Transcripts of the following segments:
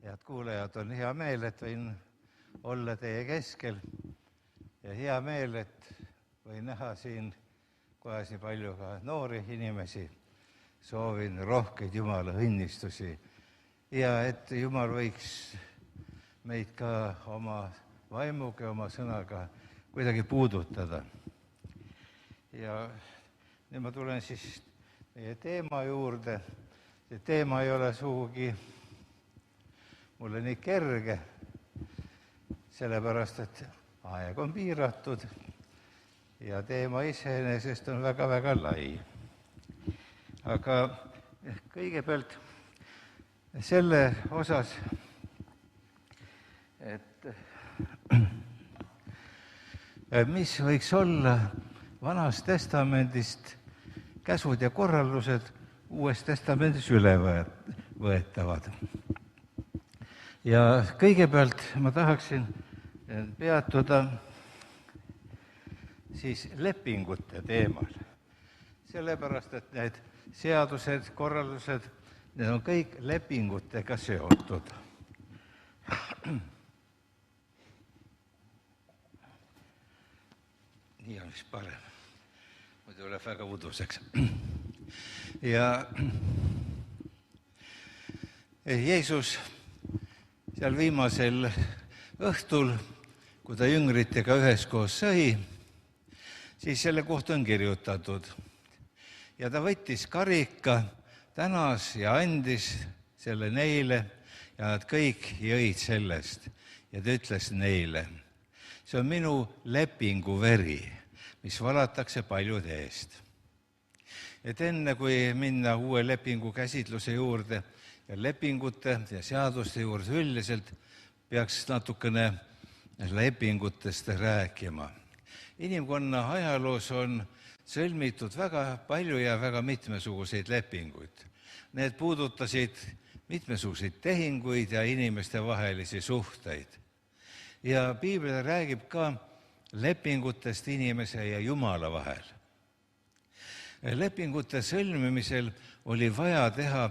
Head kuulajad, on hea meel, et võin olla teie keskel ja hea meel, et võin näha siin kohas nii palju ka noori inimesi. Soovin rohkeid Jumala õnnistusi ja et Jumal võiks meid ka oma vaimuga, oma sõnaga kuidagi puudutada. Ja nüüd ma tulen siis meie teema juurde. See teema ei ole sugugi mulle nii kerge, sellepärast, et aeg on piiratud ja teema iseenesest on väga-väga lai. Aga kõigepealt selle osas, et mis võiks olla Vanast Testamendist käsud ja korraldused Uues Testamendis üle võetavad. Ja kõigepealt ma tahaksin peatuda siis lepingute teemal, sellepärast, et need seadused, korraldused, need on kõik lepingutega seotud. Nii on vist parem, muidu tuleb väga uduseks. Ja Jeesus seal viimasel õhtul, kui ta jüngritega üheskoos sõi, siis selle kohta on kirjutatud. Ja ta võttis karika, tänas ja andis selle neile ja nad kõik jõid sellest. Ja ta ütles neile, see on minu lepingu veri, mis valatakse paljude eest. Et enne kui minna uue lepingu käsitluse juurde ja lepingute ja seaduste juurde üldiselt, peaks natukene lepingutest rääkima. Inimkonna ajaloos on sõlmitud väga palju ja väga mitmesuguseid lepinguid. Need puudutasid mitmesuguseid tehinguid ja inimeste vahelisi suhteid. Ja Piibel räägib ka lepingutest inimese ja Jumala vahel. Lepingute sõlmimisel oli vaja teha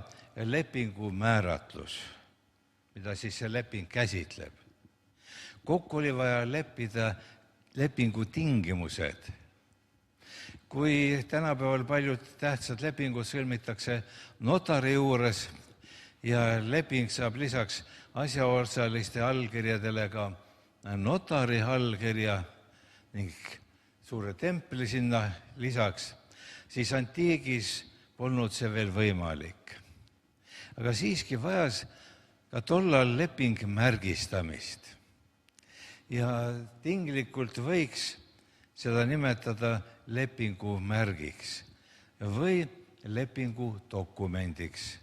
lepingu määratlus, mida siis see leping käsitleb. Kokku oli vaja leppida lepingu tingimused. Kui tänapäeval paljud tähtsad lepingud sõlmitakse notari juures ja leping saab lisaks asjaosaliste allkirjadele ka notari allkirja ning suure templi sinna lisaks, siis antiigis polnud see veel võimalik. Aga siiski vajas ka tollal leping märgistamist. Ja tinglikult võiks seda nimetada lepingu märgiks või lepingu dokumendiks.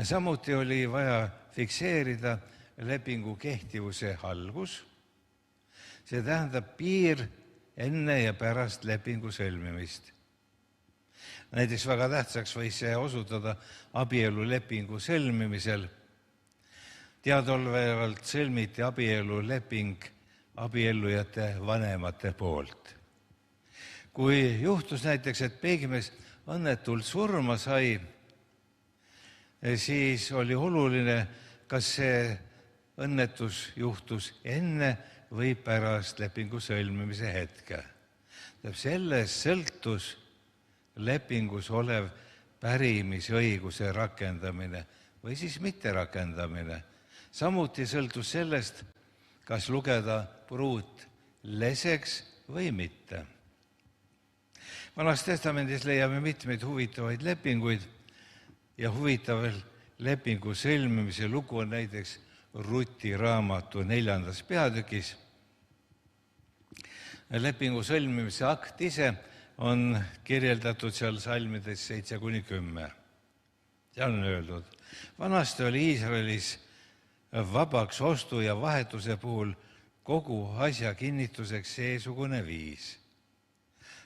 Samuti oli vaja fikseerida lepingu kehtivuse algus, see tähendab piir enne ja pärast lepingu sõlmimist. Näiteks väga tähtsaks võis see osutada abielulepingu sõlmimisel. Teadaolevalt sõlmiti abieluleping abiellujate vanemate poolt. Kui juhtus näiteks, et peegimees õnnetult surma sai, siis oli oluline, kas see õnnetus juhtus enne või pärast lepingu sõlmimise hetke. Sellest sõltus lepingus olev pärimisõiguse rakendamine või siis mitterakendamine. Samuti sõltus sellest, kas lugeda pruut leseks või mitte. Vanas Testamendis leiame mitmeid huvitavaid lepinguid ja huvitav lepingu sõlmimise lugu on näiteks Ruti raamatu 4. peatükis. Lepingu sõlmimise akt ise on kirjeldatud seal salmides 7-10. Seal on öeldud, vanasti oli Iisraelis vabaks ostu ja vahetuse puhul kogu asja kinnituseks seesugune viis.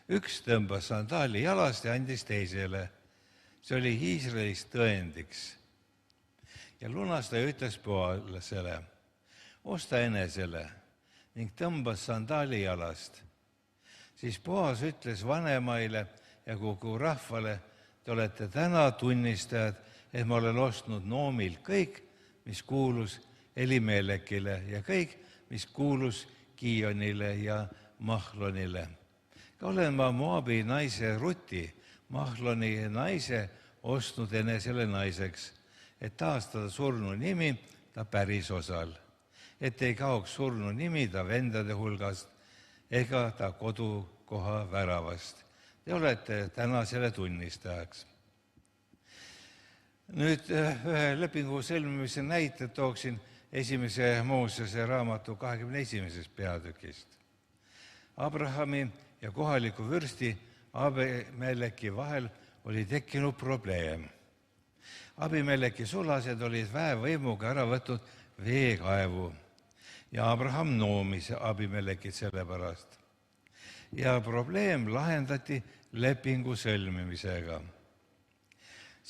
Üks tõmbas sandaali jalast ja andis teisele. See oli Iisraelis tõendiks. Ja lunastaja ütles Boasele, osta enesele ning tõmbas sandaali jalast. Siis Boas ütles vanemaile ja kogu rahvale, te olete täna tunnistajad, et ma olen ostnud Noomilt kõik, mis kuulus Elimelekile ja kõik, mis kuulus Kiionile ja Mahlonile. Ka olen ma Moabi naise Ruti, Mahloni naise, ostnud enesele naiseks, et taastada surnu nimi ta pärisosal, et ei kaoks surnu nimi ta vendade hulgast ega ta kodukoha väravast. Te olete täna selle tunnistajaks. Nüüd ühe lepingu sõlmimise näite tooksin 1. Moosese raamatu 21. peatükist. Abrahami ja kohaliku vürsti Abimeleki vahel oli tekkinud probleem. Abimeleki sulased olid väevõimuga ära võtnud veekaevu ja Abraham noomis Abimelekit selle pärast. Ja probleem lahendati lepingu sõlmimisega.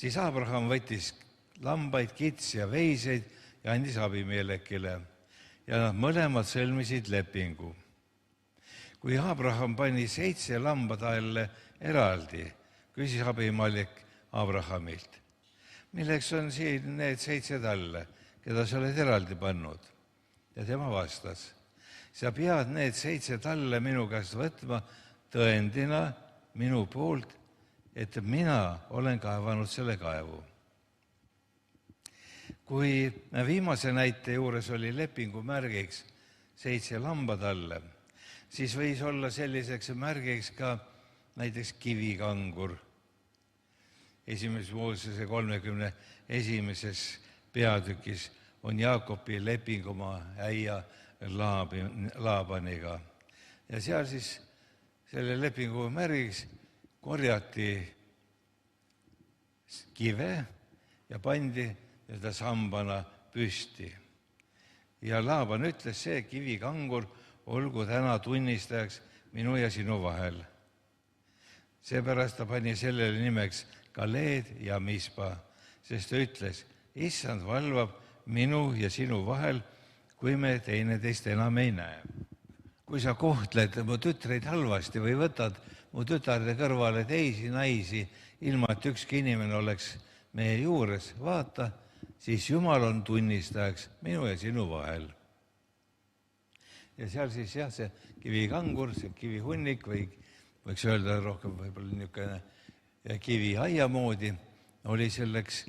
Siis Abraham võttis lambaid, kitsi ja veiseid ja andis Abimelekile ja nad mõlemad sõlmisid lepingu. Kui Abraham pani 7 lamba talle eraldi, küsis Abimelek Abrahamilt, milleks on siin need 7 talle, keda sa oled eraldi pannud? Ja tema vastas, sa pead need 7 talle minu käest võtma tõendina minu poolt, et mina olen kaevanud selle kaevu. Kui viimase näite juures oli lepingu märgiks 7 lambatalle, siis võis olla selliseks märgiks ka näiteks kivikangur. 1. Moosese 31. peatükis on Jaakobi leping oma äia Laabaniga. Ja seal siis selle lepingu märgiks korjati kive ja pandi seda sambana püsti. Ja Laaban ütles, see kivikangur olgu täna tunnistajaks minu ja sinu vahel. Seepärast ta pani sellele nimeks Kaleed ja Mispa, sest ta ütles, issand valvab minu ja sinu vahel, kui me teineteist enam ei näe. Kui sa kohtled mu tütreid halvasti või võtad mu tütarde kõrvale teisi naisi, ilma et ükski inimene oleks meie juures, vaata, siis Jumal on tunnistajaks minu ja sinu vahel. Ja seal siis jah, see kivikangur, see kivihunnik või võiks öelda rohkem võib-olla niisugune kiviaia moodi, oli selleks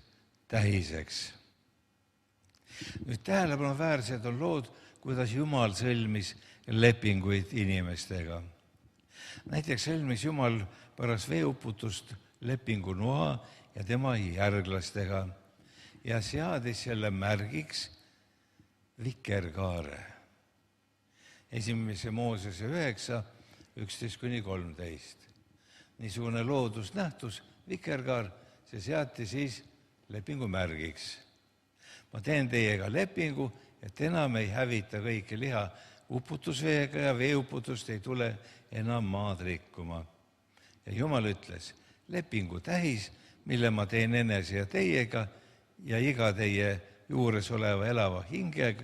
tähiseks. Nüüd tähelepanuväärsed on lood, kuidas Jumal sõlmis lepinguid inimestega. Näiteks sõlmis Jumal pärast veeuputust lepingu Noa ja tema järglastega ja seadis selle märgiks vikerkaare. 1. Moosese 9, 11-13. Niisugune loodusnähtus, vikerkaar, see seati siis lepingu märgiks. Ma teen teiega lepingu, et enam ei hävita kõike liha uputusveega ja veeuputust ei tule enam maad rikkuma. Ja Jumal ütles, lepingu tähis, mille ma teen enese ja teiega ja iga teie juures oleva elava hinge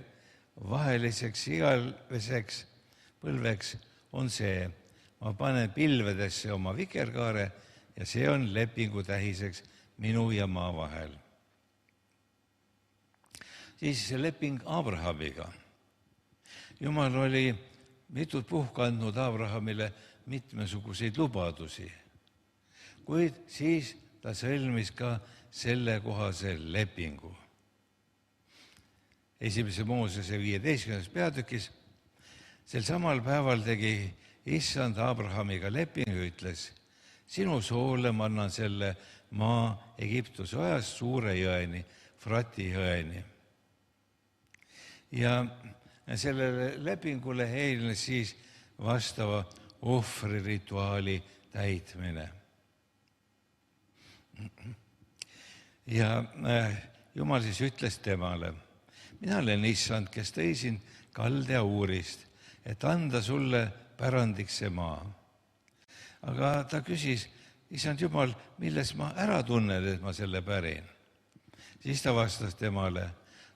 vaheliseks igaveseks põlveks on see. Ma panen pilvedesse oma vikerkaare ja see on lepingu tähiseks minu ja maa vahel. Siis see leping Abrahamiga. Jumal oli mitut puhka andnud Abrahamile mitmesuguseid lubadusi, kuid siis ta sõlmis ka sellekohase lepingu. 1. Moosese 15. peatükis sel samal päeval tegi issand Abrahamiga lepingu ja ütles, sinu soole ma annan selle maa Egiptuse ajast suure jõeni, Frati jõeni. Ja sellele lepingule eelnes siis vastava ohvrirituaali täitmine. Ja Jumal siis ütles temale, mina olen issand, kes tõi sind Kaldea Uurist, et anda sulle pärandiks see maa. Aga ta küsis, issand Jumal, milles ma ära tunnen, et ma selle pärin? Siis ta vastas temale,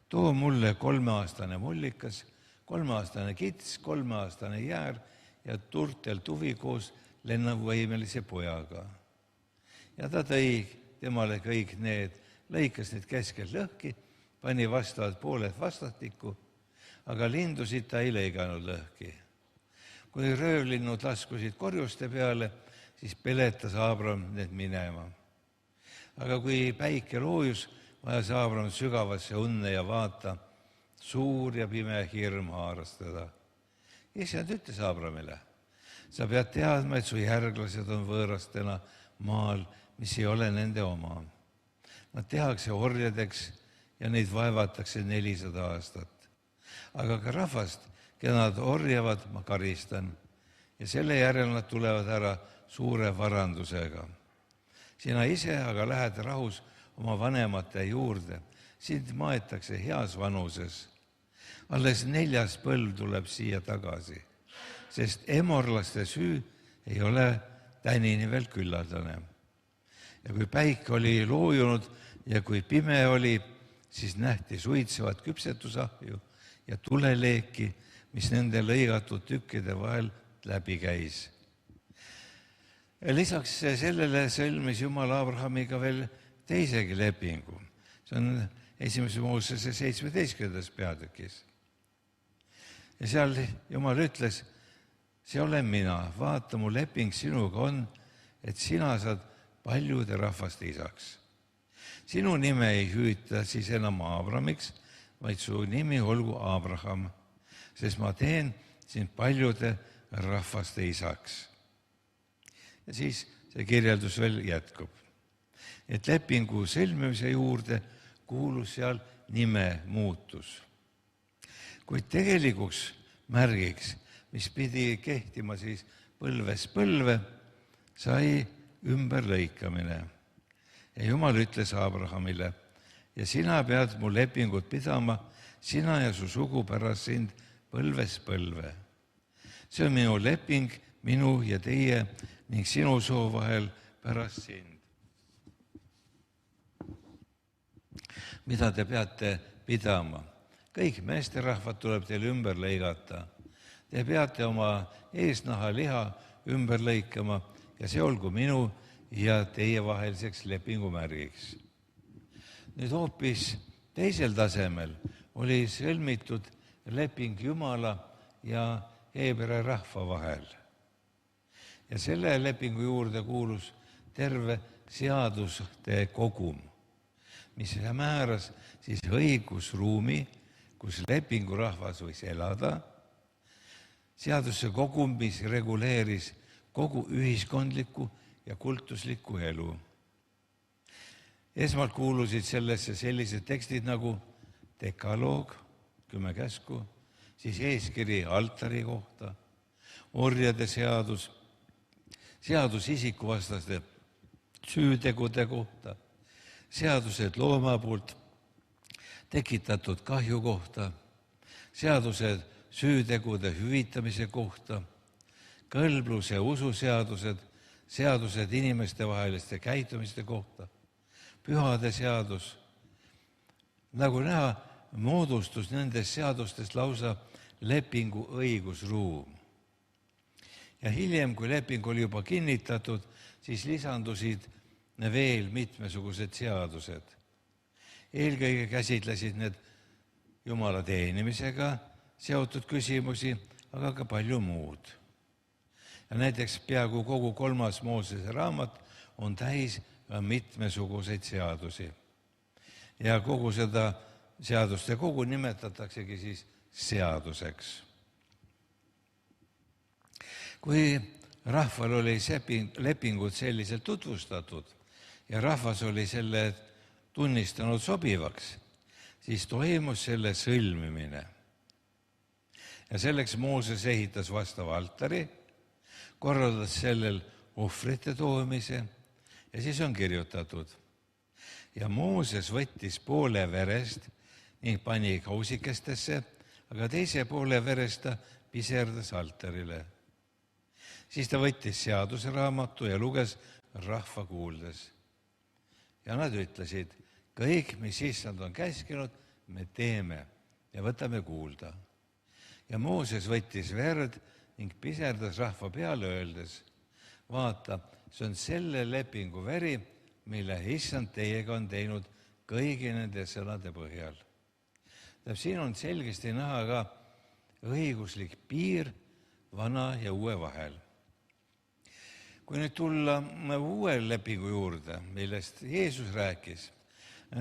too mulle 3-aastane mullikas, 3-aastane kits, 3-aastane jäär ja turtel tuvi koos lennuvõimelise pojaga. Ja ta tõi temale kõik need, lõikas need keskelt lõhki pani vastavad pooled vastastikku, aga lindusid ta ei lõiganud lõhki. Kui röövlinnud laskusid korjuste peale, siis peletas Aabram need minema. Aga kui päike loojus, vajas Aabram sügavasse unne ja vaata, suur ja pime hirm haaras teda. Issand ütles Aabramile, sa pead teadma, et su järglased on võõrastena maal, mis ei ole nende oma. Nad tehakse orjadeks ja neid vaevatakse 400 aastat. Aga ka rahvast, keda nad orjavad, ma karistan ja selle järel nad tulevad ära suure varandusega. Sina ise aga lähed rahus oma vanemate juurde, sind maetakse heas vanuses. Alles 4. põlv tuleb siia tagasi, sest emorlaste süü ei ole tänini veel küllaldane. Ja kui päike oli loojunud ja kui pime oli, siis nähti suitsevat küpsetusahju ja tuleleeki, mis nende lõigatud tükkide vahel läbi käis. Ja lisaks sellele sõlmis Jumal Abrahamiga veel teisegi lepingu. See on 1. Moosese 17. peatükis. Ja seal Jumal ütles, see olen mina, vaata, mu leping sinuga on, et sina saad paljude rahvaste isaks. Sinu nime ei hüüta siis enam Abramiks, vaid su nimi olgu Abraham, sest ma teen sind paljude rahvaste isaks. Ja siis see kirjeldus veel jätkub. Et lepingu sõlmimise juurde kuulus seal nime muutus. Kuid tegelikuks märgiks, mis pidi kehtima siis põlvest põlve, sai ümberlõikamine. Ja Jumal ütles Abrahamile, ja sina pead mu lepingut pidama, sina ja su sugu pärast sind põlvest põlve. See on minu leping minu ja teie ning sinu soo vahel pärast sind. Mida te peate pidama? Kõik meesterahvad tuleb teil ümber lõigata. Te peate oma eesnaha liha ümber lõikama ja see olgu minu ja teie vaheliseks lepingumärgiks. Nüüd hoopis teisel tasemel oli sõlmitud leping Jumala ja Heebrea rahva vahel. Ja selle lepingu juurde kuulus terve seaduste kogum, mis määras siis õigusruumi, kus lepingurahvas võis elada, seaduse kogum, mis reguleeris kogu ühiskondlikku ja kultuslikku elu. Esmalt kuulusid sellesse sellised tekstid nagu dekaloog, 10 käsku, siis eeskiri altari kohta, orjade seadus, seadus isikuvastaste süütegude kohta, seadused looma poolt tekitatud kahju kohta, seadused süütegude hüvitamise kohta, kõlbluse ususeadused, seadused inimestevaheliste käitumiste kohta, pühade seadus. Nagu näha, moodustus nendest seadustest lausa lepingu õigusruum. Ja hiljem, kui leping oli juba kinnitatud, siis lisandusid veel mitmesugused seadused. Eelkõige käsitlesid need Jumala teenimisega seotud küsimusi, aga ka palju muud. Ja näiteks peaaegu kogu 3. Moosese raamat on täis mitmesuguseid seadusi. Ja kogu seda seaduste kogu nimetataksegi siis seaduseks. Kui rahval oli lepingud selliselt tutvustatud ja rahvas oli selle tunnistanud sobivaks, siis toimus selle sõlmimine. Ja selleks Mooses ehitas vastava altari, korraldas sellel ohvrite toomise ja siis on kirjutatud. Ja Mooses võttis poole verest ning pani kausikestesse, aga teise poole verest ta piserdas altarile. Siis ta võttis seaduseraamatu ja luges rahva kuuldes. Ja nad ütlesid, kõik, mis issand on käskinud, me teeme ja võtame kuulda. Ja Mooses võttis verd ning piserdas rahva peale öeldes, vaata, see on selle lepingu veri, mille issand teiega on teinud kõigi nende sõnade põhjal. Siin on selgesti näha ka õiguslik piir vana ja uue vahel. Kui nüüd tulla uue lepingu juurde, millest Jeesus rääkis,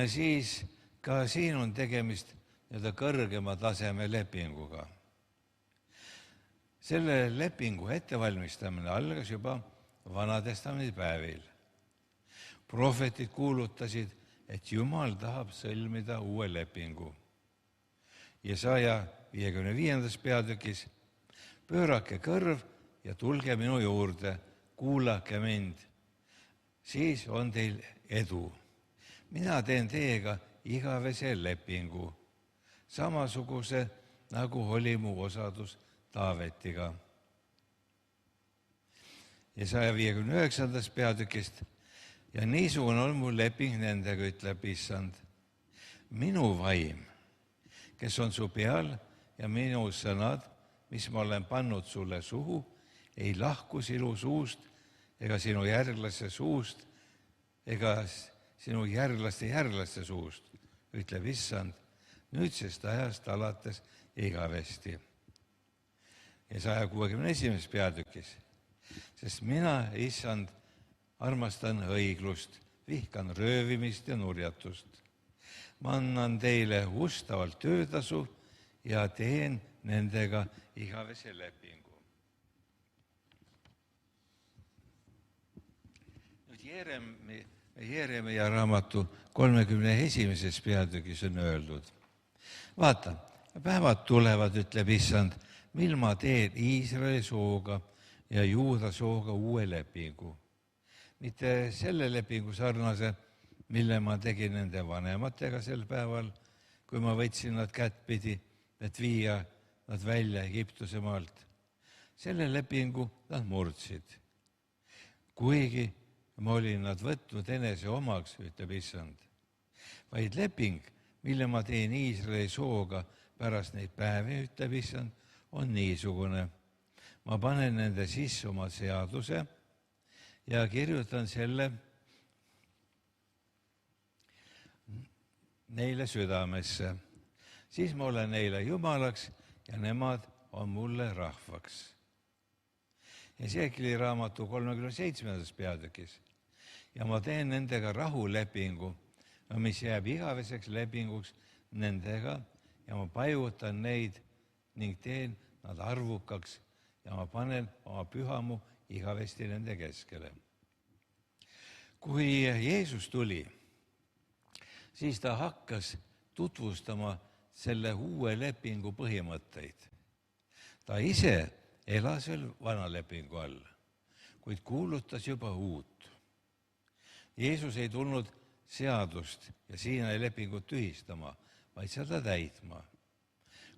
siis ka siin on tegemist kõrgema taseme lepinguga. Selle lepingu ettevalmistamine algas juba Vanatestamendi päevil. Prohvetid kuulutasid, et Jumal tahab sõlmida uue lepingu. Jesaja 55. peatükis: pöörake kõrv ja tulge minu juurde, kuulake mind, siis on teil edu. Mina teen teiega igavese lepingu, samasuguse nagu oli mu osadus Taavetiga. Jesaja 59. peatükist: ja niisugune on mu leping nendega, ütleb Issand. Minu vaim, kes on su peal, ja minu sõnad, mis ma olen pannud sulle suhu, ei lahku sinu suust ega sinu järglaste suust ega sinu järglaste suust, ütleb Issand, nüüdsest ajast alates igavesti. Ja 161. peatükis: sest mina, Issand, armastan õiglust, vihkan röövimist ja nurjatust. Ma annan teile ustavalt töötasu ja teen nendega igavese lepingu. Nüüd Jeeremia raamatu 31. peatükis on öeldud: vaata, päevad tulevad, ütleb Issand, mil ma teen Iisraeli sooga ja Juuda sooga uue lepingu. Mitte selle lepingu sarnase, mille ma tegin nende vanematega sel päeval, kui ma võtsin nad kättpidi, et viia nad välja Egiptuse maalt. Selle lepingu nad murdsid, kuigi ma olin nad võtnud enese omaks, ütleb Issand. Vaid leping, mille ma teen Iisraeli sooga pärast neid päevi, ütleb Issand, on niisugune. Ma panen nende sisse oma seaduse ja kirjutan selle neile südamesse. Siis ma olen neile Jumalaks ja nemad on mulle rahvaks. Esekieli raamatu 37. peatükis: ja ma teen nendega rahulepingu, mis jääb igaveseks lepinguks nendega, ja ma paigutan neid ning teen nad arvukaks ja ma panen oma pühamu igavesti nende keskele. Kui Jeesus tuli, siis ta hakkas tutvustama selle uue lepingu põhimõtteid. Ta ise elas veel vana lepingu all, kuid kuulutas juba uut. Jeesus ei tulnud seadust ja Siina lepingut tühistama, vaid seda täitma.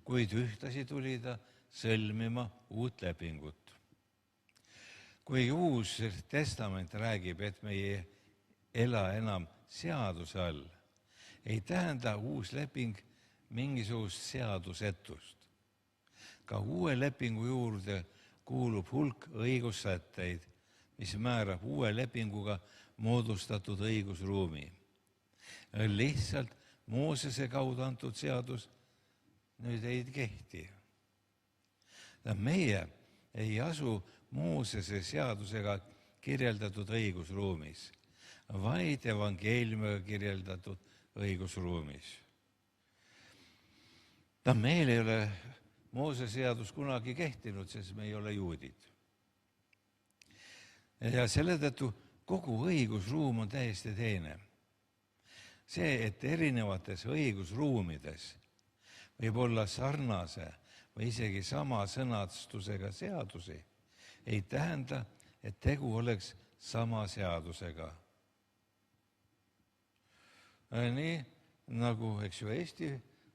Kuid ühtlasi tuli ta sõlmima uut lepingut. Kui Uus Testament räägib, et me ei ela enam seaduse all, ei tähenda uus leping mingisugust seadusetust. Ka uue lepingu juurde kuulub hulk õigussätteid, mis määrab uue lepinguga moodustatud õigusruumi. Lihtsalt Moosese kaudu antud seadus nüüd ei kehti. Meie ei asu Moosese seadusega kirjeldatud õigusruumis, vaid evangeeliumiga kirjeldatud õigusruumis. Meil ei ole Moosese seadus kunagi kehtinud, sest me ei ole juudid. Ja selle tõttu kogu õigusruum on täiesti teine. See, et erinevates õigusruumides võib olla sarnase või isegi sama sõnastusega seadusi, ei tähenda, et tegu oleks sama seadusega. Nii nagu Eesti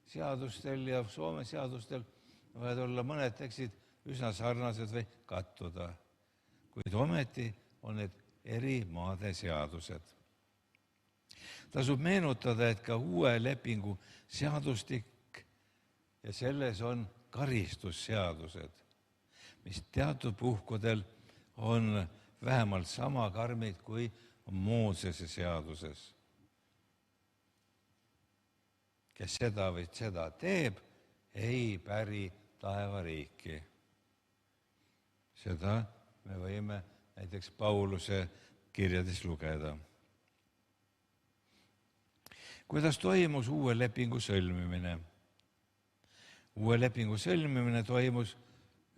seadustel ja Soome seadustel võivad olla mõned tekstid üsna sarnased või kattuda, kuid ometi on need eri maade seadused. Tasub meenutada, et ka uue lepingu seadustik ja selles on karistusseadused, mis teatud puhkudel on vähemalt sama karmid kui Moosese seaduses. kes seda või seda teeb, ei päri taevariiki. Seda me võime näiteks Pauluse kirjades lugeda. Kuidas toimus uue lepingu sõlmimine? Uue lepingu sõlmimine toimus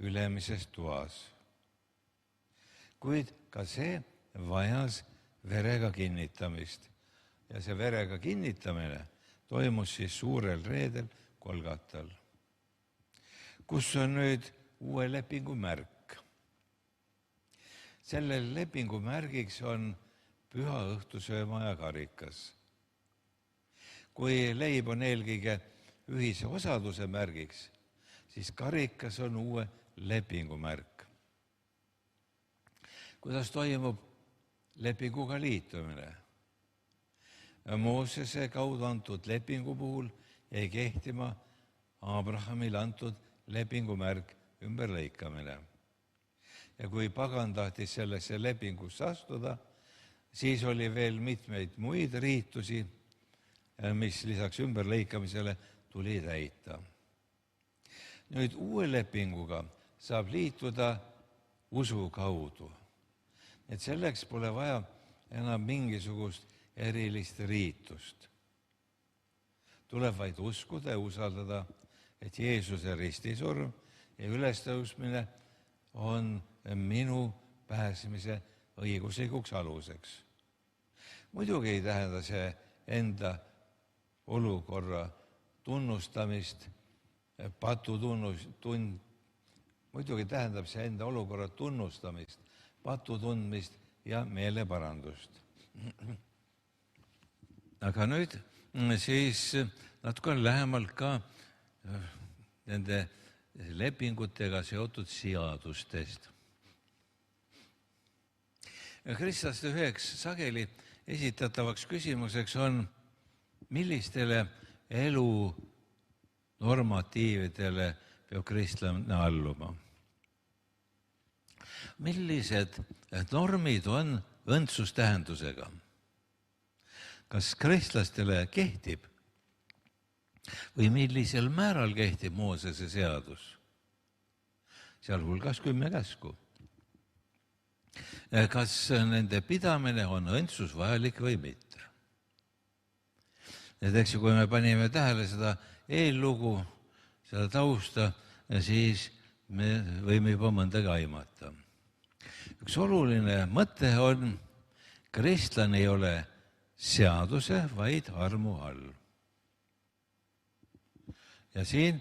ülemises toas. Kuid ka see vajas verega kinnitamist. Ja see verega kinnitamine toimus siis suurel reedel Golgatal. Kus on nüüd uue lepingu märk? Selle lepingu märgiks on püha õhtusöömaja karikas. Kui leib on eelkõige ühise osaduse märgiks, siis karikas on uue lepingu märk. Kuidas toimub lepinguga liitumine? Moosese kaudu antud lepingu puhul jäi kehtima Abrahamile antud lepingumärk ümberlõikamine. Ja kui pagan tahtis sellesse lepingusse astuda, siis oli veel mitmeid muid riitusi, mis lisaks ümberlõikamisele tuli täita. Nüüd uue lepinguga saab liituda usu kaudu. Et selleks pole vaja enam mingisugust erilist riitust. Tuleb vaid uskuda ja usaldada, et Jeesuse ristisurm ja ülestõusmine on minu pääsemise õiguslikuks aluseks. Muidugi ei tähenda see enda olukorra tunnustamist, muidugi tähendab see enda olukorra tunnustamist, patu tundmist ja meeleparandust. Aga nüüd siis natuke lähemalt ka nende lepingutega seotud seadustest. Kristlaste üheks sageli esitatavaks küsimuseks on, millistele elu normatiividele peab kristlane alluma. Millised normid on õndsustähendusega? Kas kristlastele kehtib või millisel määral kehtib Moosese seadus? Sealhulgas 10 käsku. Kas nende pidamine on õndsusvajalik või mitte? Et eks kui me panime tähele seda eellugu, seda tausta, siis me võime juba mõndagi aimata. Üks oluline mõte on, kristlane ei ole seaduse, vaid armu all. Ja siin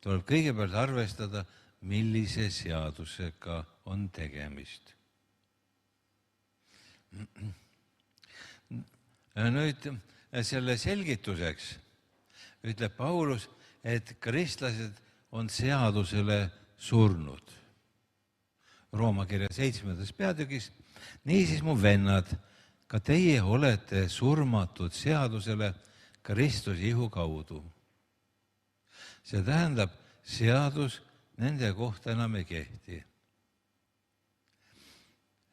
tuleb kõigepealt arvestada, millise seadusega on tegemist. Nüüd selle selgituseks ütleb Paulus, et kristlased on seadusele surnud. Rooma kirja 7. peatükis, niisiis mu vennad, ka teie olete surmatud seadusele Kristuse ihu kaudu. See tähendab, seadus nende kohta enam ei kehti.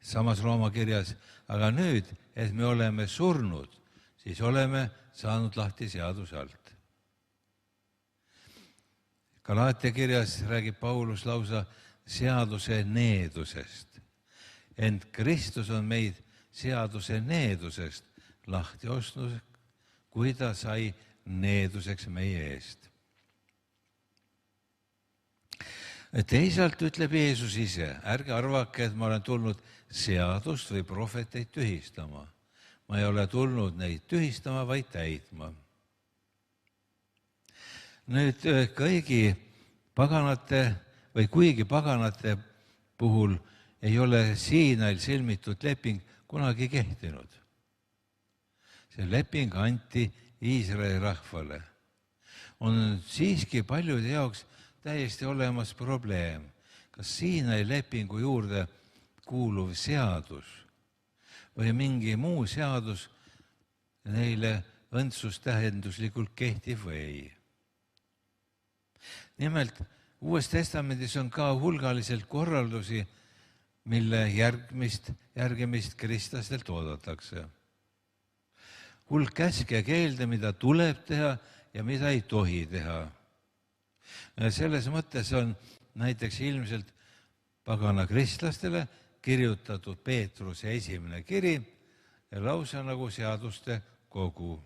Samas Rooma kirjas, aga nüüd, et me oleme surnud, siis oleme saanud lahti seaduse alt. Galaatia kirjas räägib Paulus lausa seaduse needusest. Ent Kristus on meid seaduse needusest lahti ostnud, kui ta sai needuseks meie eest. Teisalt ütleb Jeesus ise, ärge arvake, et ma olen tulnud seadust või prohveteid tühistama. Ma ei ole tulnud neid tühistama, vaid täitma. Nüüd kõigi paganate või kuigi paganate puhul ei ole Siinail sõlmitud leping kunagi kehtinud. See leping anti Iisraeli rahvale. On siiski paljude jaoks täiesti olemas probleem, kas Siinail lepingu juurde kuuluv seadus või mingi muu seadus neile õndsustähenduslikult kehtib või ei. Nimelt, Uues Testamendis on ka hulgaliselt korraldusi, mille järgimist kristlastelt oodatakse. Hulk käske ja keelde, mida tuleb teha ja mida ei tohi teha. Selles mõttes on näiteks ilmselt pagana kristlastele kirjutatud Peetruse esimene kiri ja lausa nagu seaduste kogu.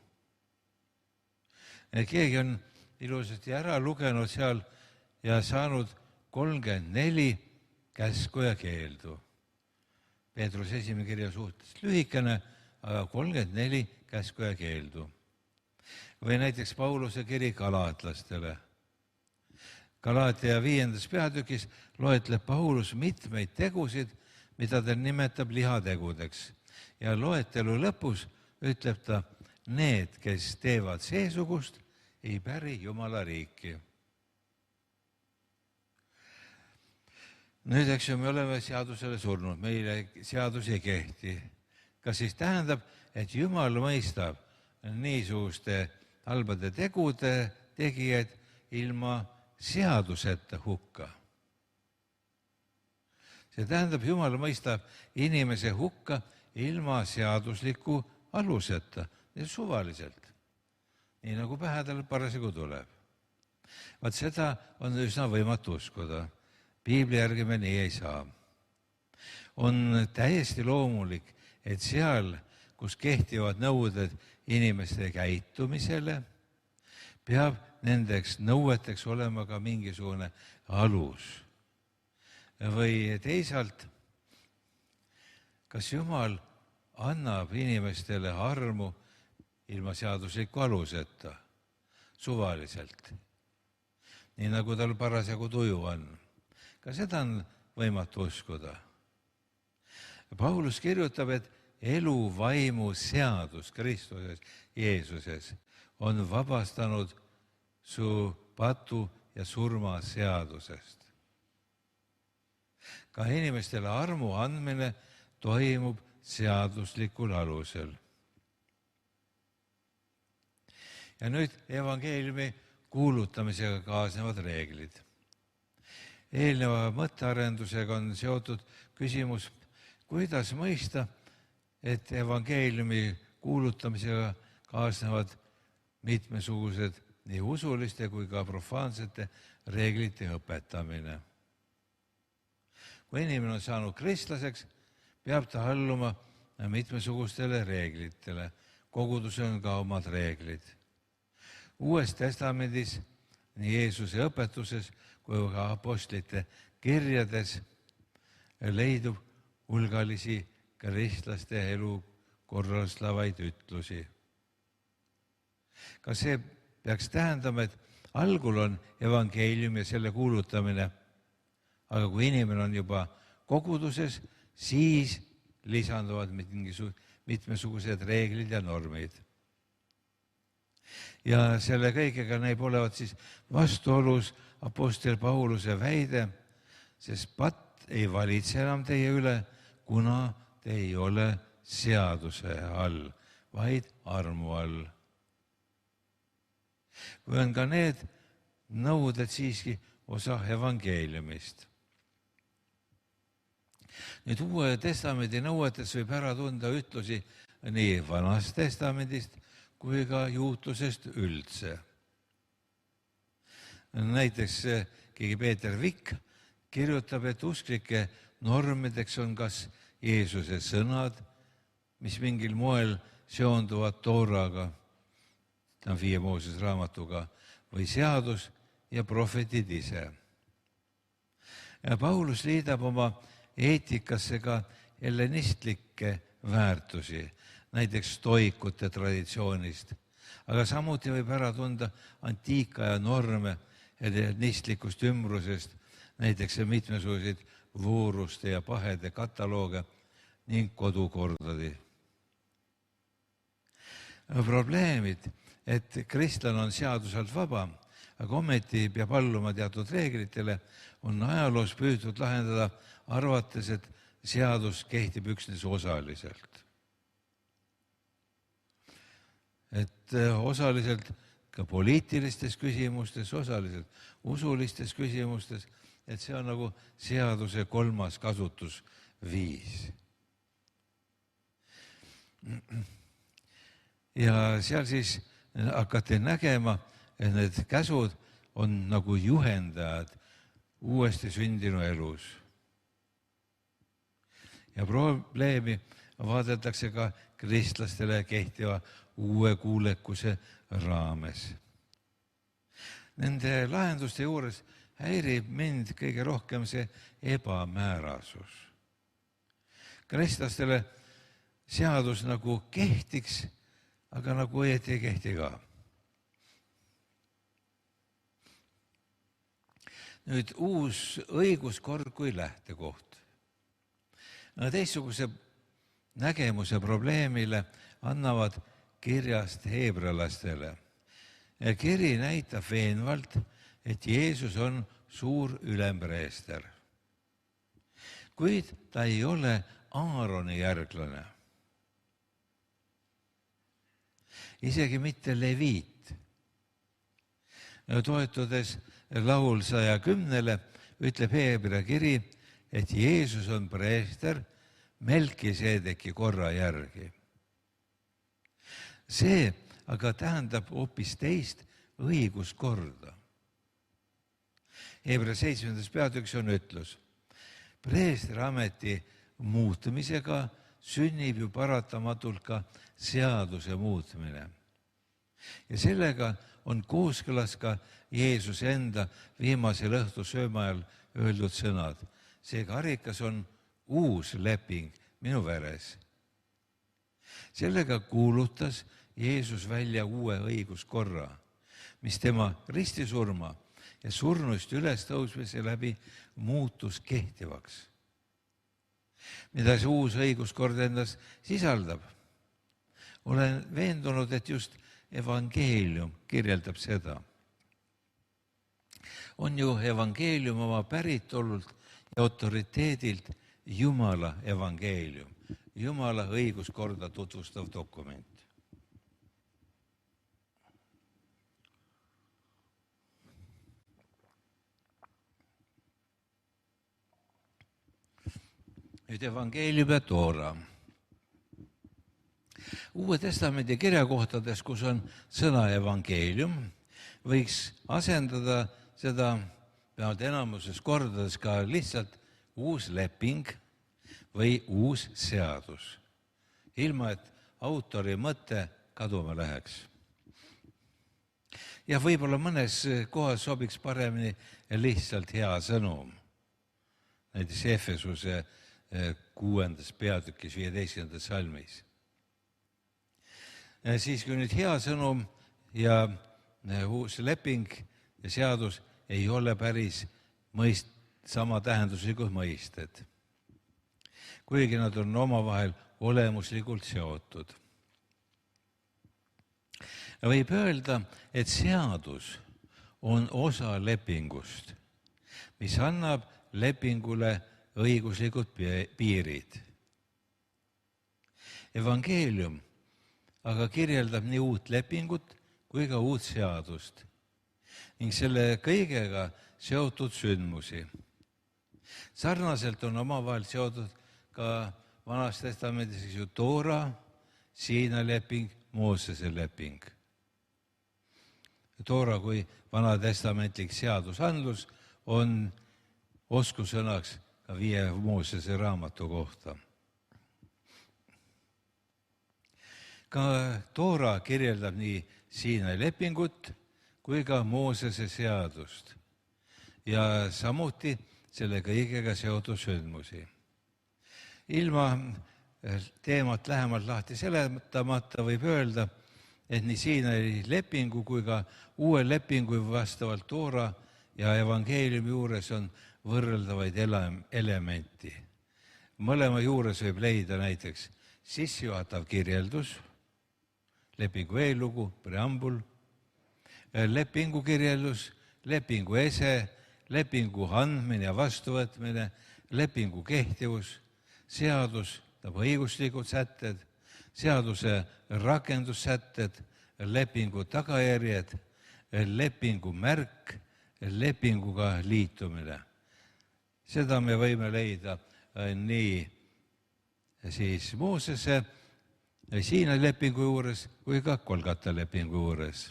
Keegi on ilusasti ära lugenud seal ja saanud 34 käsku ja keeldu. Peetruse esimene kiri on suhteliselt lühikene, aga 34 käsku ja keeldu. Või näiteks Pauluse kiri galaatlastele. Galaatia 5. peatükis loetleb Paulus mitmeid tegusid, mida ta nimetab lihategudeks. Ja loetelu lõpus ütleb ta, need, kes teevad seesugust, ei päri Jumala riiki. Nüüd, eks ju, me oleme seadusele surnud, meile seadus ei kehti. Kas siis tähendab, et Jumal mõistab niisuguste halbade tegude tegijaid ilma seaduseta hukka? See tähendab, Jumal mõistab inimese hukka ilma seadusliku aluseta, suvaliselt, nii nagu pähe tal parasjagu tuleb. Vaat seda on üsna võimatu uskuda. Piibli järgi me nii ei saa. On täiesti loomulik, et seal, kus kehtivad nõuded inimeste käitumisele, peab nendeks nõueteks olema ka mingisugune alus. Või teisalt, kas Jumal annab inimestele armu ilma seadusliku aluseta, suvaliselt, nii nagu tal parasjagu tuju on? Ka seda on võimatu uskuda. Paulus kirjutab, et elu vaimu seadus Kristuses, Jeesuses on vabastanud su patu ja surma seadusest. Ka inimestele armu andmine toimub seaduslikul alusel. Ja nüüd evangeeliumi kuulutamisega kaasnevad reeglid. Eelneva mõttearendusega on seotud küsimus, kuidas mõista, et evangeeliumi kuulutamisega kaasnevad mitmesugused nii usuliste kui ka profaansete reeglite õpetamine. Kui inimene on saanud kristlaseks, peab ta alluma mitmesugustele reeglitele. Kogudusel on ka omad reeglid. Uues testamendis, nii Jeesuse õpetuses kui ka apostlite kirjades leidub hulgalisi kristlaste elu korrastavaid ütlusi. Kas see peaks tähendama, et algul on evangeelium ja selle kuulutamine, aga kui inimene on juba koguduses, siis lisanduvad mitmesugused reeglid ja normid. Ja selle kõigega näib olevat siis vastuolus apostel Pauluse väide, sest patt ei valitse enam teie üle, kuna te ei ole seaduse all, vaid armu all. Või on ka need nõuded siiski osa evangeeliumist. Nüüd Uue testamendi nõuetes võib ära tunda ütlusi nii Vanast testamendist kui ka juutlusest üldse. Näiteks keegi Peeter Vikk kirjutab, et usklike normideks on kas Jeesuse sõnad, mis mingil moel seonduvad Tooraga, ta on 5 Mooses raamatuga, või seadus ja prohvetid ise. Ja Paulus liidab oma eetikasse ka hellenistlikke väärtusi, näiteks stoikute traditsioonist, aga samuti võib ära tunda antiikaja norme hellenistlikust ümbrusest, näiteks mitmesuguseid vooruste ja pahede katalooge ning kodukordadi. Probleemid, et kristlane on seaduselt vaba, aga ometi peab alluma teatud reeglitele, on ajaloos püütud lahendada arvates, et seadus kehtib üksnes osaliselt. Et osaliselt ka poliitilistes küsimustes, osaliselt usulistes küsimustes, et see on nagu seaduse 3. kasutusviis. Ja seal siis hakati nägema, et need käsud on nagu juhendajad uuesti sündinu elus. Ja probleemi vaadeldakse ka kristlastele kehtiva uue kuulekuse raames. Nende lahenduste juures häirib mind kõige rohkem see ebamäärasus. Kristlastele seadus nagu kehtiks, aga nagu õieti ei kehti ka. Nüüd uus õiguskord kui lähtekoht. Teistsuguse nägemuse probleemile annavad kirjast heebrealastele. Kiri näitab veenvalt, et Jeesus on suur ülempreester. Kuid ta ei ole Aaroni järglane. Isegi mitte leviit. Toetudes laul 110 ütleb Heebrea kiri, et Jeesus on preester Melkiseedeki korra järgi. See aga tähendab hoopis teist õiguskorda. Heebrea 7. peatükis on ütlus: preestriameti muutumisega sünnib ju paratamatult ka seaduse muutmine. Ja sellega on kooskõlas ka Jeesuse enda viimasel õhtusööma ajal öeldud sõnad: see karikas on uus leping minu veres. Sellega kuulutas Jeesus välja uue õiguskorra, mis tema ristisurma ja surnust üles tõusmise läbi muutus kehtivaks. Mida see uus õiguskord endas sisaldab? Olen veendunud, et just evangeelium kirjeldab seda. On ju evangeelium oma päritolult ja autoriteedilt Jumala evangeelium, Jumala õiguskorda tutvustav dokument. Nüüd evangeelium ja Toora. Uue testamendi kirjakohtades, kus on sõna evangeelium, võiks asendada seda pealt enamuses kordades ka lihtsalt uus leping või uus seadus, ilma et autori mõte kaduma läheks. Ja võib-olla mõnes kohas sobiks paremini lihtsalt hea sõnum. Näiteks Efesuse 6. peatükis 15. salmis. Siis kui nüüd hea sõnum ja uus leping ja seadus ei ole päris sama tähenduslikud mõisted, kuigi nad on omavahel olemuslikult seotud. Võib öelda, et seadus on osa lepingust, mis annab lepingule õiguslikud piirid. Evangeelium aga kirjeldab nii uut lepingut kui ka uut seadust ning selle kõigega seotud sündmusi. Sarnaselt on omavahel seotud ka Vanas Testamendis ju Toora, Siina leping, Moosese leping. Toora kui vanatestamentlik seadusandlus on oskusõnaks ka 5 Moosese raamatu kohta. Ka Toora kirjeldab nii Siina lepingut kui ka Moosese seadust ja samuti selle kõigega seotud sündmusi. Ilma teemat lähemalt lahti seletamata võib öelda, et nii Siina lepingu kui ka uue lepingu vastavalt Toora ja evangeeliumi juures on võrreldavaid elementi. Mõlema juures võib leida näiteks sissejuhatav kirjeldus, lepingu eellugu, preambul, lepingu kirjeldus, lepingu ese, lepingu andmine ja vastuvõtmine, lepingu kehtivus, seadus, õiguslikud sätted, seaduse rakendussätted, lepingu tagajärjed, lepingu märk, lepinguga liitumine. Seda me võime leida nii siis Moosese Siina lepingu juures kui ka Golgata lepingu juures.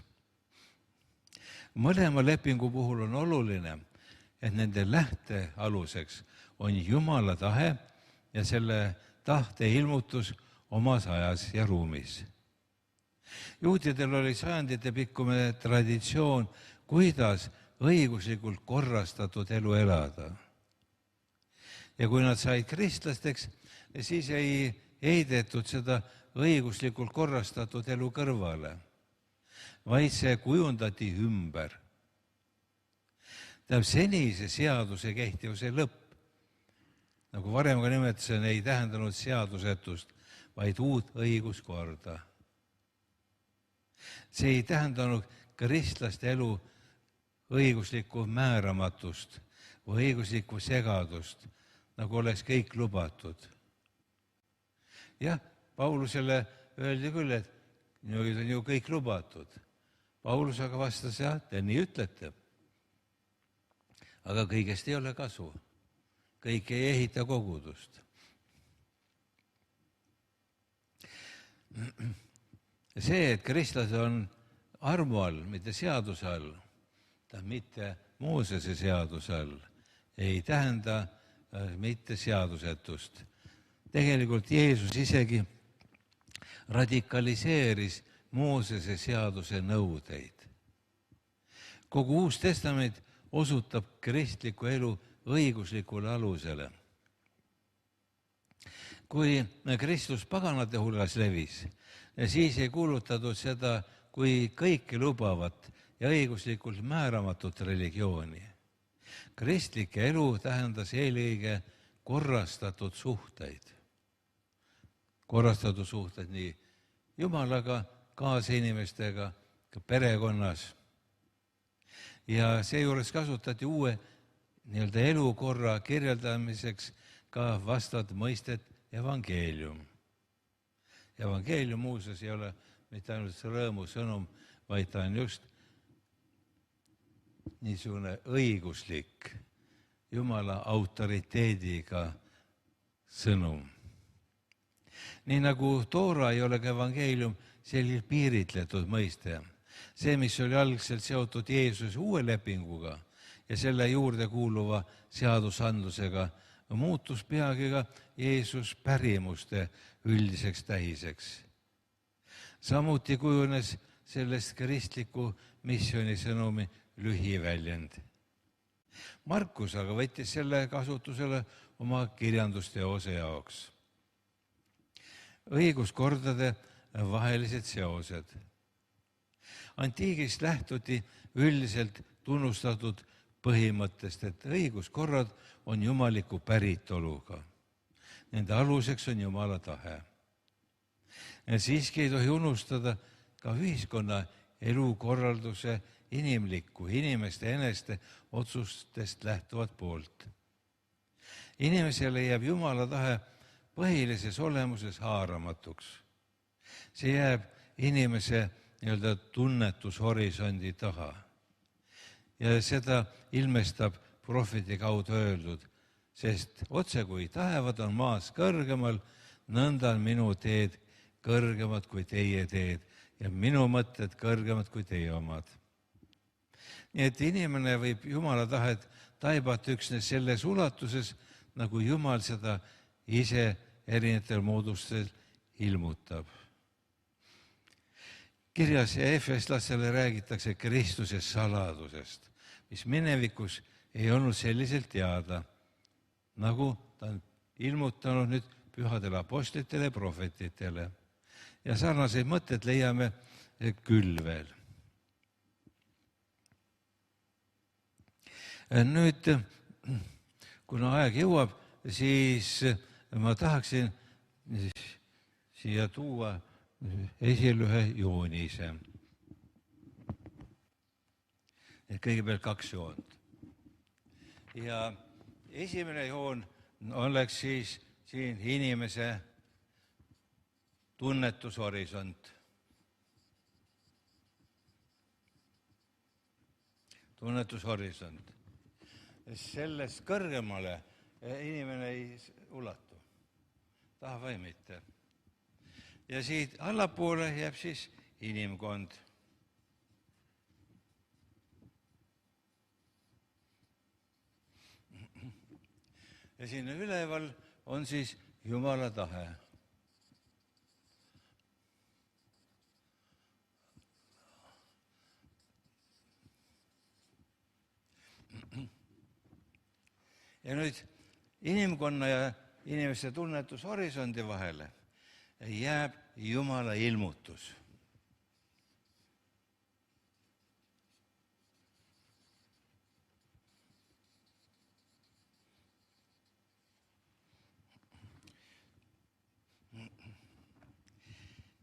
mõlema lepingu puhul on oluline, et nende lähtealuseks on Jumala tahe ja selle tahte ilmutus omas ajas ja ruumis. Juutidel oli sajandite pikkune traditsioon, kuidas õiguslikult korrastatud elu elada. Ja kui nad said kristlasteks, siis ei heidetud seda õiguslikult korrastatud elu kõrvale, vaid see kujundati ümber. Tähendab, senise seaduse kehtivuse lõpp, nagu varem ka nimetasin, ei tähendanud seadusetust, vaid uut õiguskorda. See ei tähendanud kristlaste elu õiguslikku määramatust või õiguslikku segadust, nagu oleks kõik lubatud. Jah, Paulusele öeldi küll, et nüüd on ju kõik lubatud. Paulus aga vastas, jah, te nii ütlete. Aga kõigest ei ole kasu. Kõik ei ehita kogudust. See, et kristlased on armu all, mitte seaduse all, mitte Moosese seaduse all, ei tähenda mitte seadusetust. Tegelikult Jeesus isegi radikaliseeris Moosese seaduse nõudeid. Kogu Uus Testament osutab kristliku elu õiguslikule alusele. Kui Kristus paganate hulgas levis, siis ei kuulutatud seda kui kõike lubavat ja õiguslikult määramatut religiooni. Kristlik elu tähendas eelkõige korrastatud suhteid. Korrastatud suhteid nii Jumalaga, kaasinimestega, ka perekonnas. Ja seejuures kasutati uue elukorra kirjeldamiseks ka vastavat mõistet evangeelium. Evangeelium muuseas ei ole mitte ainult rõõmusõnum, vaid ta on just niisugune õiguslik, Jumala autoriteediga sõnum. Nii nagu Toora ei ole ka evangeelium selliselt piiritletud mõiste. See, mis oli algselt seotud Jeesuse uue lepinguga ja selle juurde kuuluva seadusandlusega, muutus peagi ka Jeesus pärimuste üldiseks tähiseks. Samuti kujunes sellest kristliku missioonisõnumi lühiväljend. Markus aga võttis selle kasutusele oma kirjandusteose jaoks. Õiguskordade vahelised seosed. Antiigist lähtuti üldiselt tunnustatud põhimõttest, et õiguskorrad on jumaliku päritoluga. Nende aluseks on Jumala tahe. Ja siiski ei tohi unustada ka ühiskonna elukorralduse inimlikku, inimeste eneste otsustest lähtuvat poolt. Inimesele jääb Jumala tahe põhilises olemuses haaramatuks. See jääb inimese tunnetushorisondi taha. Ja seda ilmestab prohveti kaudu öeldud, sest otse kui taevad on maas kõrgemal, nõnda on minu teed kõrgemad kui teie teed ja minu mõtted kõrgemad kui teie omad. Nii et inimene võib Jumala tahet taibata üksnes selles ulatuses, nagu Jumal seda ise erinevatel moodustel ilmutab. Kirjas Efeslastele räägitakse Kristuse saladusest, mis minevikus ei olnud selliselt teada, nagu ta on ilmutanud nüüd pühadele apostlitele ja prohvetitele. Ja sarnaseid mõtted leiame küll veel. Nüüd, kuna aeg jõuab, siis ma tahaksin siia tuua esile ühe joonise. Kõigepealt 2 joont. Ja esimene joon oleks siis siin inimese tunnetushorisont. Tunnetushorisont. Sellest kõrgemale inimene ei ulatu, tahab või mitte. Ja siit allapoole jääb siis inimkond. ja siin üleval on siis Jumala tahe. Ja nüüd inimkonna ja inimeste tunnetushorisondi vahele jääb Jumala ilmutus.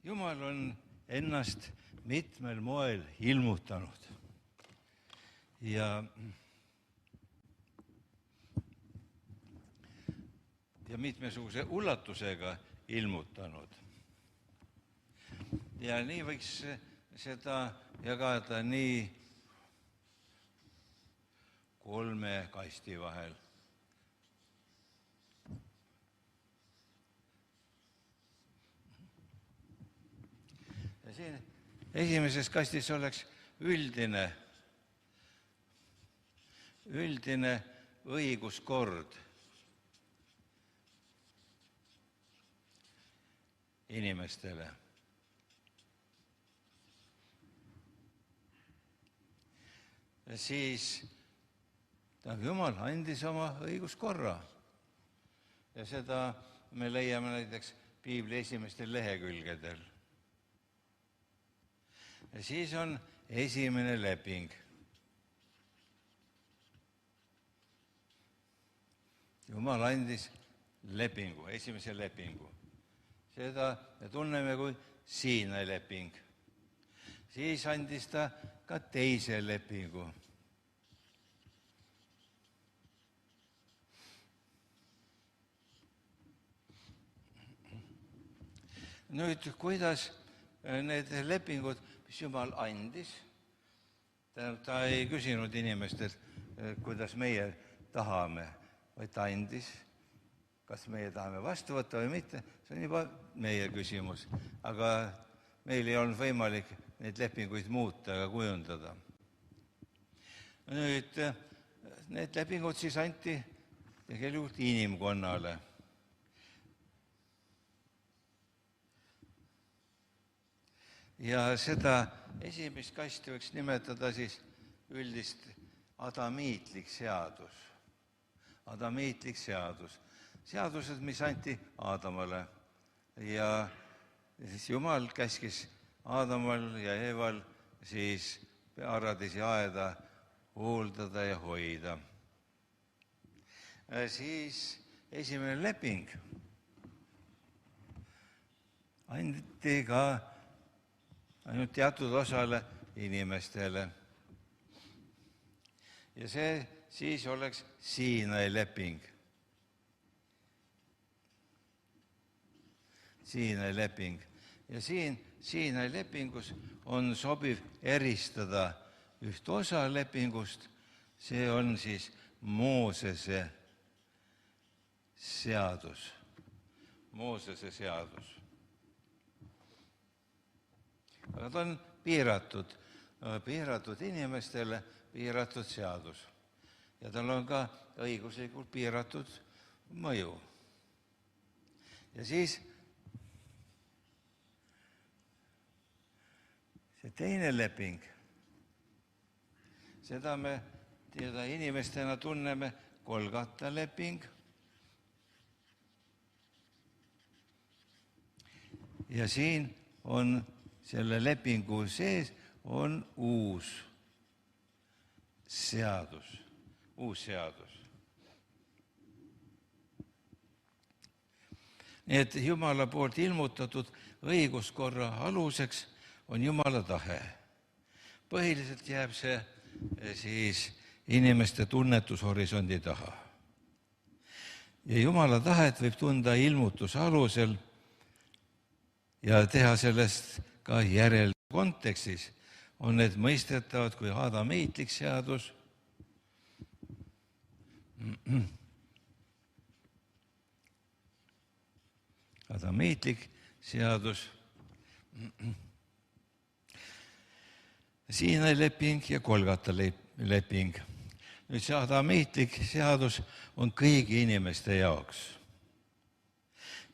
Jumal on ennast mitmel moel ilmutanud ja mitmesuguse ulatusega ilmutanud. Ja nii võiks seda jagada nii 3 kasti vahel. Ja siin esimeses kastis oleks üldine õiguskord inimestele. Ja siis Jumal andis oma õiguskorra ja seda me leiame näiteks Piibli esimestel lehekülgedel. Ja siis on esimene leping. Jumal andis lepingu, esimese lepingu. Seda me tunneme kui Siinai leping. Siis andis ta ka teise lepingu. Nüüd, kuidas need lepingud, mis Jumal andis, ta ei küsinud inimestelt, kuidas meie tahame, vaid ta andis. Kas meie tahame vastu võtta või mitte, see on juba meie küsimus. Aga meil ei olnud võimalik neid lepinguid muuta ega kujundada. Nüüd, need lepingud siis anti tegelikult inimkonnale. Ja seda esimest kasti võiks nimetada siis üldist adamiitlik seadus. Adamiitlik seadus. Seadused, mis anti Aadamale ja siis Jumal käskis Aadamal ja Eeval siis paradisi aeda hooldada ja hoida. Siis esimene leping anti ka ainult teatud osale inimestele. Ja see siis oleks Siinai leping. Siinai leping. Ja Siinai lepingus on sobiv eristada üht osa lepingust, see on siis Moosese seadus. Moosese seadus. Aga ta on piiratud inimestele, piiratud seadus. Ja tal on ka õiguslikult piiratud mõju. Ja siis see teine leping, seda me inimestena tunneme Golgata leping. Ja siin on selle lepingu sees on uus seadus. Nii et Jumala poolt ilmutatud õiguskorra aluseks on Jumala tahe. Põhiliselt jääb see siis inimeste tunnetushorisondi taha. Ja Jumala tahet võib tunda ilmutuse alusel ja teha sellest ka järelkontekstis. On need mõistetavad kui adamiitlik seadus. Adamiitlik seadus. Siinai leping ja Golgata leping. nüüd see adamiitlik seadus on kõigi inimeste jaoks.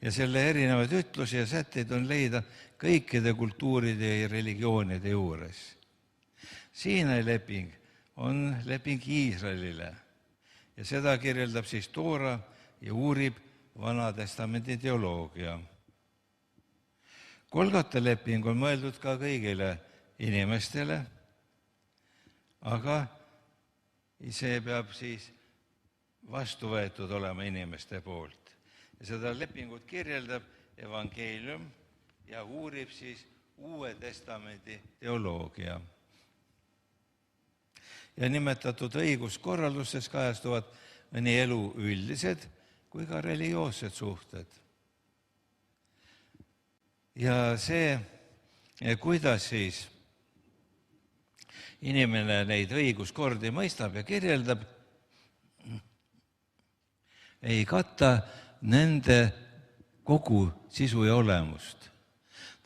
Ja selle erinevaid ütlusi ja sätteid on leida kõikide kultuuride ja religioonide juures. Siinai leping on leping Iisraelile ja seda kirjeldab siis Toora ja uurib Vana Testamendi teoloogia. Golgota leping on mõeldud ka kõigile inimestele, aga see peab siis vastu võetud olema inimeste poolt. Ja seda lepingut kirjeldab evangeelium ja uurib siis Uue Testamendi teoloogia. Ja nimetatud õiguskorraldustes kajastuvad nii elu üldised kui ka religioossed suhted. Ja see, kuidas siis inimene neid õiguskordi mõistab ja kirjeldab, ei kata nende kogu sisu ja olemust.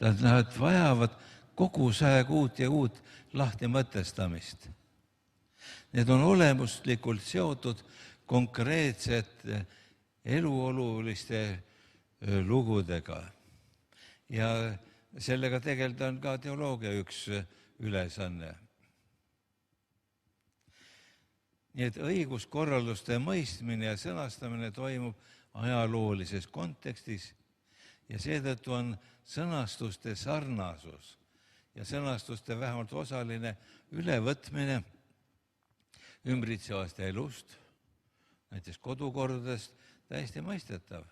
Nad vajavad kogu aeg uut ja uut lahtimõtestamist. Need on olemuslikult seotud konkreetsete eluoluliste lugudega. Ja sellega tegelda on ka teoloogia üks ülesanne. Nii et õiguskorralduste mõistmine ja sõnastamine toimub ajaloolises kontekstis ja seetõttu on sõnastuste sarnasus ja sõnastuste vähemalt osaline ülevõtmine ümbritsevast elust, näiteks kodukordadest, täiesti mõistetav.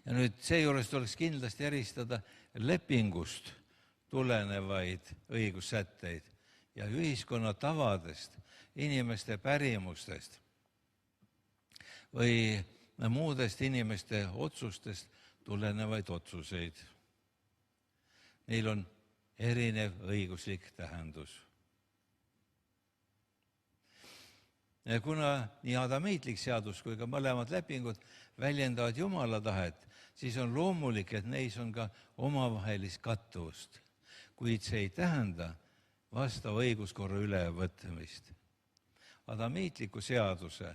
Ja nüüd seejuures tuleks kindlasti eristada lepingust tulenevaid õigussätteid ja ühiskonna tavadest, inimeste pärimustest või muudest inimeste otsustest tulenevaid otsuseid. Neil on erinev õiguslik tähendus. Kuna nii adamiitlik seadus kui ka mõlemad lepingud väljendavad Jumala tahet, siis on loomulik, et neis on ka omavahelist kattuvust, kuid see ei tähenda vastava õiguskorra ülevõtmist. Adamiitliku seaduse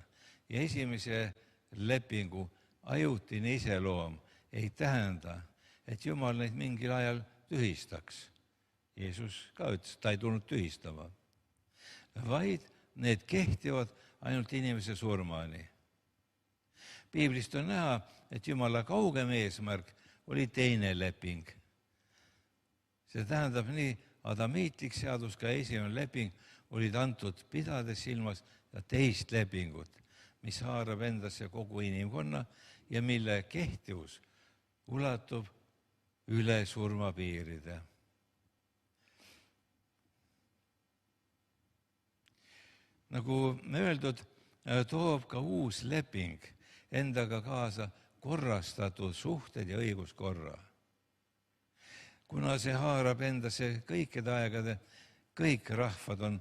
ja esimese lepingu ajutine iseloom ei tähenda, et Jumal neid mingil ajal tühistaks. Jeesus ka ütles, ta ei tulnud tühistama, vaid need kehtivad ainult inimese surmani. Piiblist on näha, et Jumala kaugem eesmärk oli teine leping. See tähendab nii adamiitlik seadus ka esimene leping olid antud pidades silmas ja teist lepingut, mis haarab endasse kogu inimkonna ja mille kehtivus ulatub üle surmapiiride. Nagu öeldud, toob ka uus leping endaga kaasa korrastatud suhted ja õiguskorra. Kuna see haarab endasse kõikide aegade, kõik rahvad on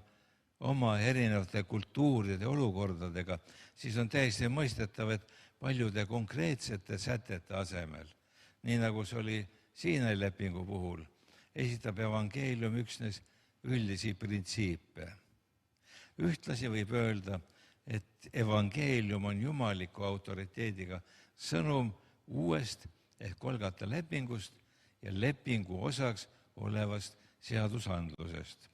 oma erinevate kultuuride olukordadega, siis on täiesti mõistetav, et paljude konkreetsete sätete asemel, nii nagu see oli Siinai lepingu puhul, esitab evangeelium üksnes üldisi printsiipe. Ühtlasi võib öelda, et evangeelium on jumaliku autoriteediga sõnum uuest ehk Golgota lepingust ja lepingu osaks olevast seadusandlusest.